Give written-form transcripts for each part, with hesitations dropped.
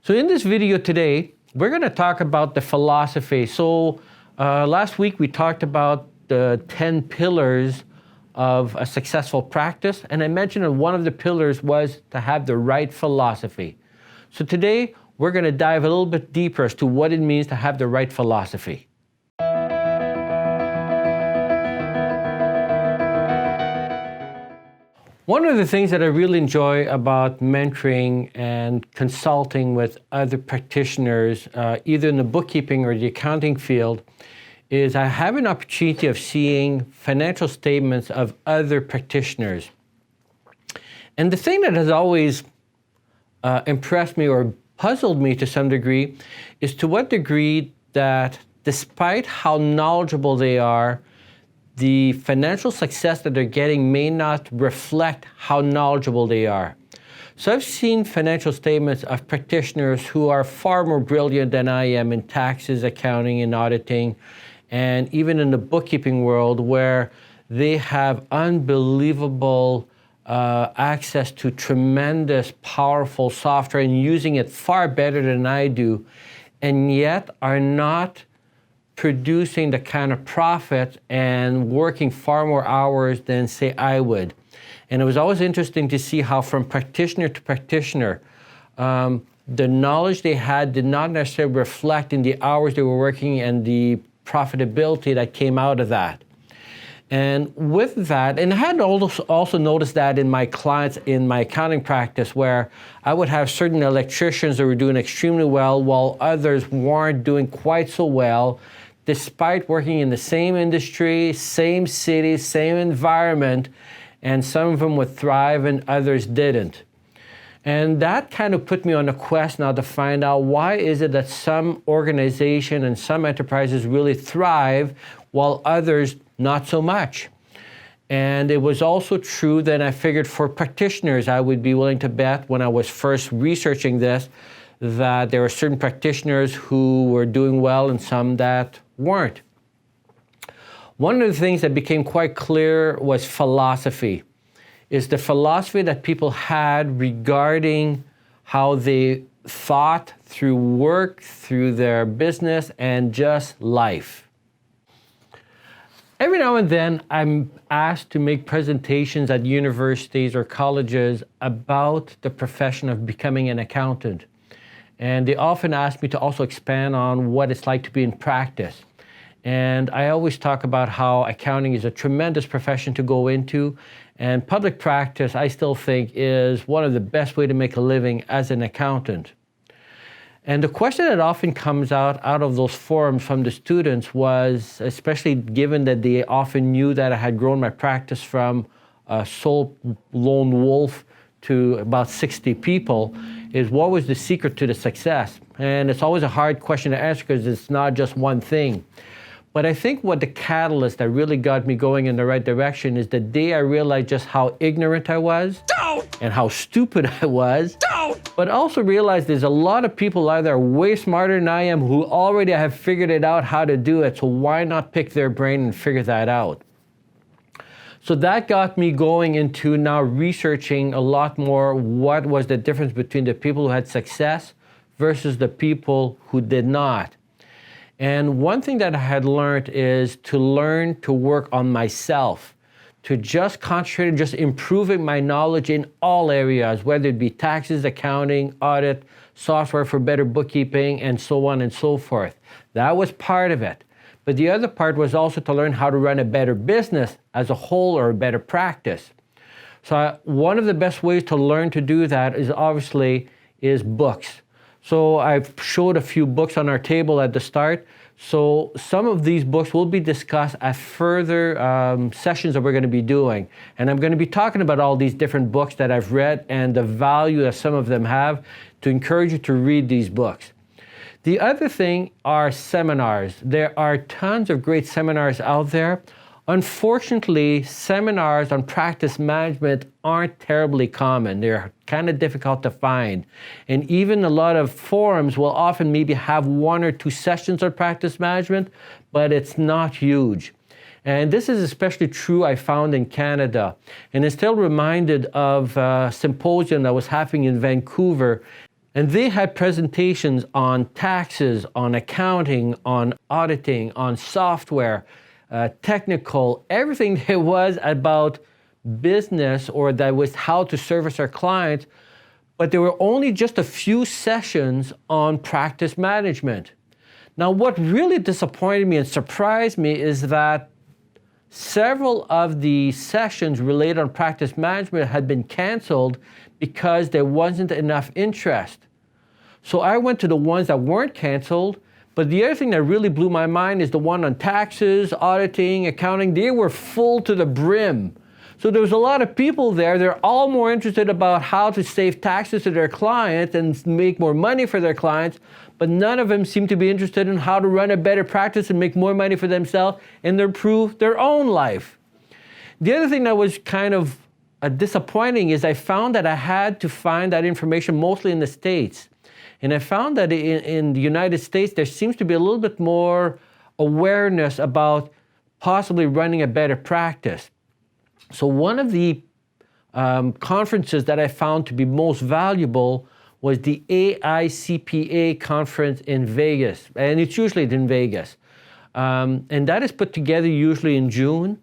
So in this video today, we're going to talk about the philosophy. So last week we talked about the 10 pillars of a successful practice, and I mentioned that one of the pillars was to have the right philosophy. So today we're going to dive a little bit deeper as to what it means to have the right philosophy. One of the things that I really enjoy about mentoring and consulting with other practitioners, either in the bookkeeping or the accounting field, is I have an opportunity of seeing financial statements of other practitioners. And the thing that has always impressed me or puzzled me to some degree is to what degree that despite how knowledgeable they are, the financial success that they're getting may not reflect how knowledgeable they are. So I've seen financial statements of practitioners who are far more brilliant than I am in taxes, accounting, and auditing, and even in the bookkeeping world where they have unbelievable access to tremendous, powerful software and using it far better than I do, and yet are not producing the kind of profit and working far more hours than, say, I would. And it was always interesting to see how from practitioner to practitioner, the knowledge they had did not necessarily reflect in the hours they were working and the profitability that came out of that. And with that, and I had also noticed that in my clients in my accounting practice, where I would have certain electricians that were doing extremely well while others weren't doing quite so well, despite working in the same industry, same city, same environment, and some of them would thrive and others didn't. And that kind of put me on a quest now to find out why is it that some organization and some enterprises really thrive while others not so much. And it was also true that I figured for practitioners, I would be willing to bet when I was first researching this, that there were certain practitioners who were doing well and some that weren't. One of the things that became quite clear was philosophy. Is the philosophy that people had regarding how they thought through work, through their business, and just life. Every now and then, I'm asked to make presentations at universities or colleges about the profession of becoming an accountant. And they often ask me to also expand on what it's like to be in practice. And I always talk about how accounting is a tremendous profession to go into, and public practice, I still think, is one of the best ways to make a living as an accountant. And the question that often comes out of those forums from the students was, especially given that they often knew that I had grown my practice from a sole lone wolf to about 60 people, is what was the secret to the success? And it's always a hard question to answer because it's not just one thing. But I think what the catalyst that really got me going in the right direction is the day I realized just how ignorant I was and how stupid I was, but also realized there's a lot of people out there way smarter than I am who already have figured it out how to do it, so why not pick their brain and figure that out? So that got me going into now researching a lot more what was the difference between the people who had success versus the people who did not. And one thing that I had learned is to learn to work on myself, to just concentrate on just improving my knowledge in all areas, whether it be taxes, accounting, audit, software for better bookkeeping, and so on and so forth. That was part of it. But the other part was also to learn how to run a better business as a whole or a better practice. So one of the best ways to learn to do that is books. So I've showed a few books on our table at the start. So some of these books will be discussed at further sessions that we're going to be doing. And I'm going to be talking about all these different books that I've read and the value that some of them have to encourage you to read these books. The other thing are seminars. There are tons of great seminars out there. Unfortunately, seminars on practice management aren't terribly common. They're kind of difficult to find. And even a lot of forums will often maybe have 1 or 2 sessions on practice management, but it's not huge. And this is especially true, I found, in Canada. And I'm still reminded of a symposium that was happening in Vancouver. And they had presentations on taxes, on accounting, on auditing, on software, technical, everything there was about business or that was how to service our clients. But there were only just a few sessions on practice management. Now, what really disappointed me and surprised me is that several of the sessions related on practice management had been canceled because there wasn't enough interest. So I went to the ones that weren't canceled, but the other thing that really blew my mind is the one on taxes, auditing, accounting. They were full to the brim. So there was a lot of people there. They're all more interested about how to save taxes to their clients and make more money for their clients, but none of them seem to be interested in how to run a better practice and make more money for themselves and improve their own life. The other thing that was kind of disappointing is I found that I had to find that information mostly in the States. And I found that in the United States, there seems to be a little bit more awareness about possibly running a better practice. So one of the conferences that I found to be most valuable was the AICPA conference in Vegas, and it's usually in Vegas. And that is put together usually in June,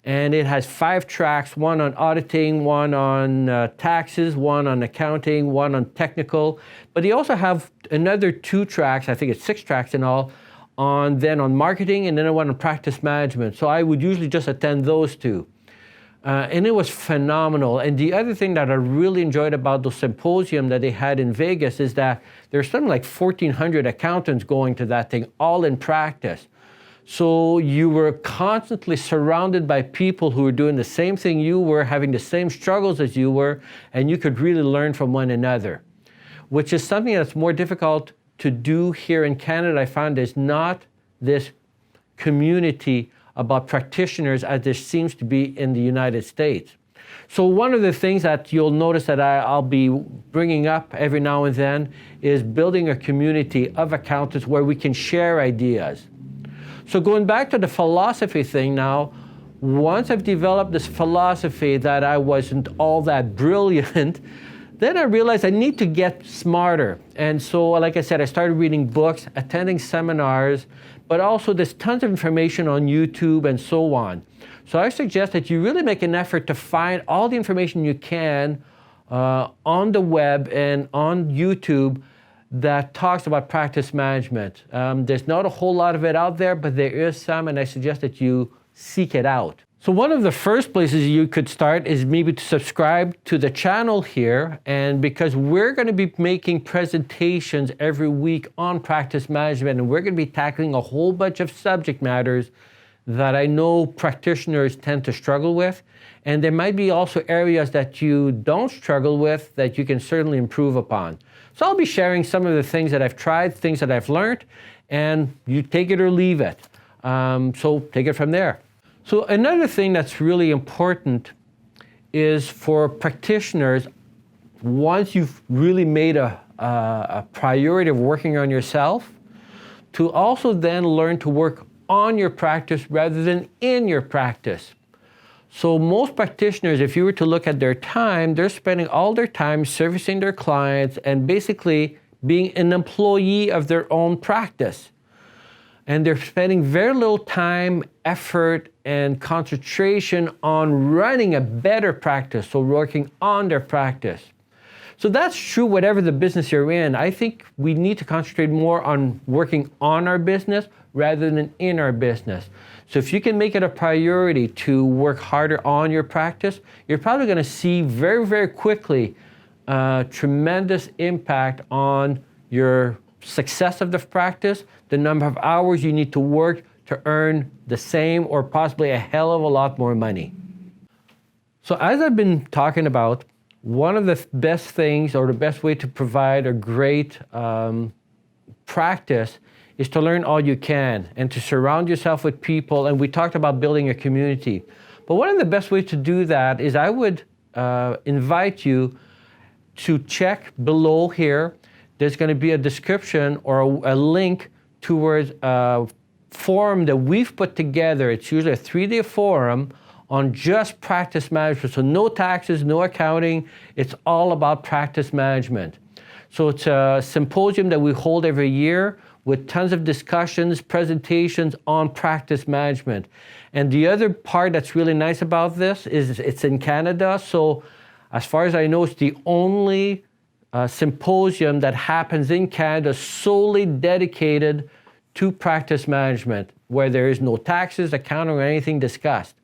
and it has 5 tracks, one on auditing, one on taxes, one on accounting, one on technical, but they also have another 2 tracks, I think it's 6 tracks in all, on marketing, and then one on practice management. So I would usually just attend those 2. And it was phenomenal. And the other thing that I really enjoyed about the symposium that they had in Vegas is that there's something like 1,400 accountants going to that thing, all in practice. So you were constantly surrounded by people who were doing the same thing you were, having the same struggles as you were, and you could really learn from one another, which is something that's more difficult to do here in Canada. I found there's not this community about practitioners as there seems to be in the United States. So one of the things that you'll notice that I'll be bringing up every now and then is building a community of accountants where we can share ideas. So going back to the philosophy thing now, once I've developed this philosophy that I wasn't all that brilliant, then I realized I need to get smarter. And so, like I said, I started reading books, attending seminars, but also there's tons of information on YouTube and so on. So I suggest that you really make an effort to find all the information you can on the web and on YouTube that talks about practice management. There's not a whole lot of it out there, but there is some, and I suggest that you seek it out. So one of the first places you could start is maybe to subscribe to the channel here, and because we're going to be making presentations every week on practice management, and we're going to be tackling a whole bunch of subject matters that I know practitioners tend to struggle with, and there might be also areas that you don't struggle with that you can certainly improve upon. So I'll be sharing some of the things that I've tried, things that I've learned, and you take it or leave it. So take it from there. So another thing that's really important is for practitioners, once you've really made a priority of working on yourself, to also then learn to work on your practice rather than in your practice. So most practitioners, if you were to look at their time, they're spending all their time servicing their clients and basically being an employee of their own practice. And they're spending very little time, effort, and concentration on running a better practice, so working on their practice. So that's true whatever the business you're in. I think we need to concentrate more on working on our business rather than in our business. So if you can make it a priority to work harder on your practice, you're probably going to see very, very quickly tremendous impact on your success of the practice, the number of hours you need to work to earn the same or possibly a hell of a lot more money. So as I've been talking about, one of the best things or the best way to provide a great practice is to learn all you can and to surround yourself with people. And we talked about building a community. But one of the best ways to do that is I would invite you to check below here. There's going to be a description or a link towards a forum that we've put together. It's usually a 3-day forum on just practice management. So no taxes, no accounting. It's all about practice management. So it's a symposium that we hold every year with tons of discussions, presentations on practice management. And the other part that's really nice about this is it's in Canada. So as far as I know, it's the only symposium that happens in Canada solely dedicated to practice management, where there is no taxes, accounting, or anything discussed.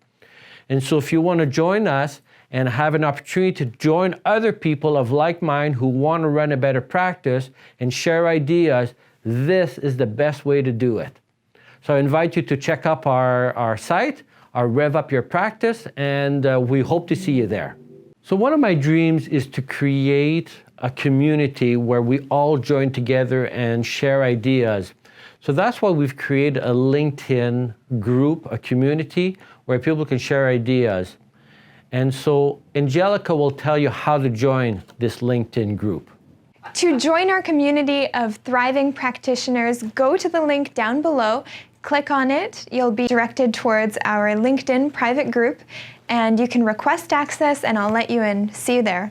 And so if you want to join us and have an opportunity to join other people of like mind who want to run a better practice and share ideas, this is the best way to do it. So I invite you to check up our site, our Rev Up Your Practice, and we hope to see you there. So one of my dreams is to create a community where we all join together and share ideas. So that's why we've created a LinkedIn group, a community where people can share ideas. And so Angelica will tell you how to join this LinkedIn group. To join our community of thriving practitioners, go to the link down below, click on it. You'll be directed towards our LinkedIn private group, and you can request access, and I'll let you in. See you there.